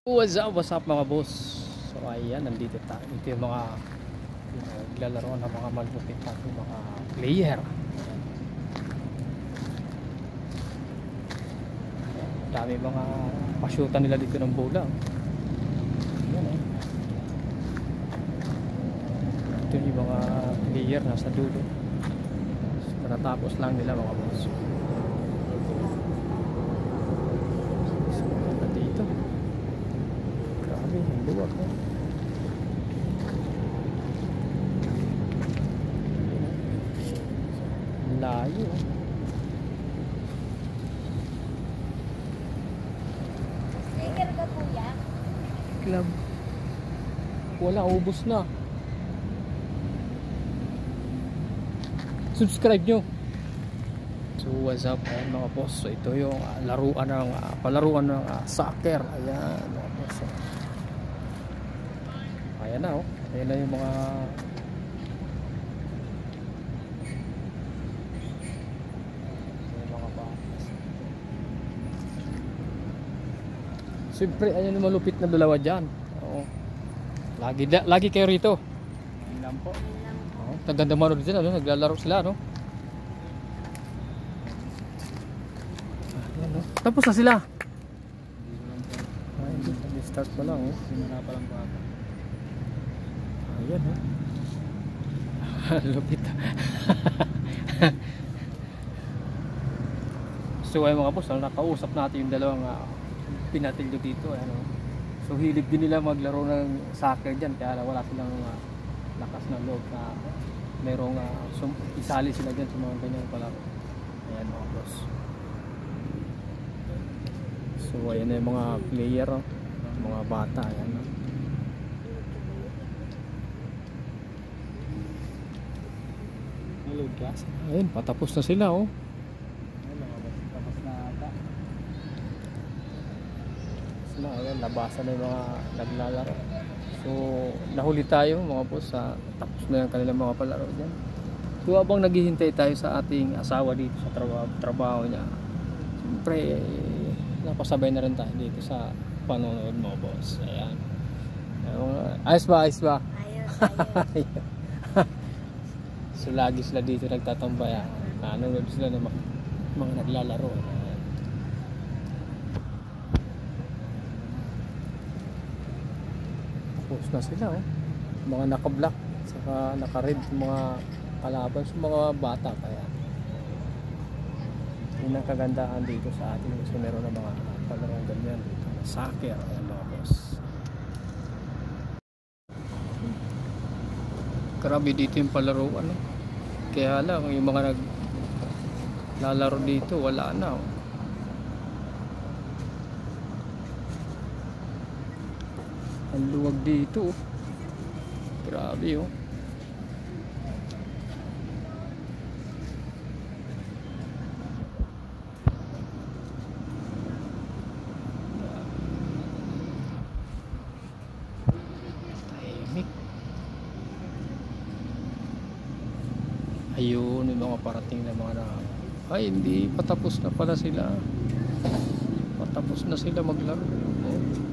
What's up mga boss? So ayan, nandito tayo. Ito yung mga naglalaro ng mga malupit natin mga player. Dami mga pasyutan nila dito ng bola. Ayan eh. Ito yung mga player nasa dulo. So, natapos lang nila mga boss. So dito. Grabe, ang luwag mo. Layo. Sticker ka kuya? Club. Wala, ubos na. Subscribe nyo. So what's up mga boss? So ito yung laruan ng palaruan ng soccer. Ayan mga boss. Ayan na oh. Ayan na yung mga batas. Siyempre ayan yung malupit na dalawa dyan. Oo. Lagi kayo rito. Ilan po? Oh, tagaganda manood din ano, naglalaro sila no. Ayan, no? Tapos na sila. Ay, start pa lang oh. Simula pa lang po ako. Ayan oh. Lupit. So ay mga boss, nakausap natin yung dalawang pinatilyo dito ano. So hilig din nila maglaro ng soccer diyan kaya wala silang lakas ng loob na merong isali sila diyan sa mga ganyang palaro. Ayan mga boss. So ayan na yung mga player oh. Mga bata ayan no. Ayun, patapos na sila oh. Tapos na ata. Sila, ayun, labasan na yung mga naglalaro. So, nahuli tayo mga boss sa tapos na yung kanilang mga palaro dyan. So, habang naghihintay tayo sa ating asawa dito sa trabaho niya, siyempre, napasabay na rin tayo dito sa panonood mga boss. Ayan. Ayos ba? Ayos. So lagi sila dito nagtatambay nanonood sila ng mga naglalaro. Tapos na sila oh. Mga naka-black saka naka-red mga kalaban sa mga bata kaya yun ang kagandahan dito sa atin kasi meron na mga palarong ganyan dito na soccer ayan mga boss. Grabe dito yung palaro ano. Kaya lang yung mga naglalaro dito wala na oh. Ang luwag dito oh. Grabe oh. Tahimik. Ayun yung mga parating na mga ay hindi patapos na pala sila, patapos na sila maglaro oh.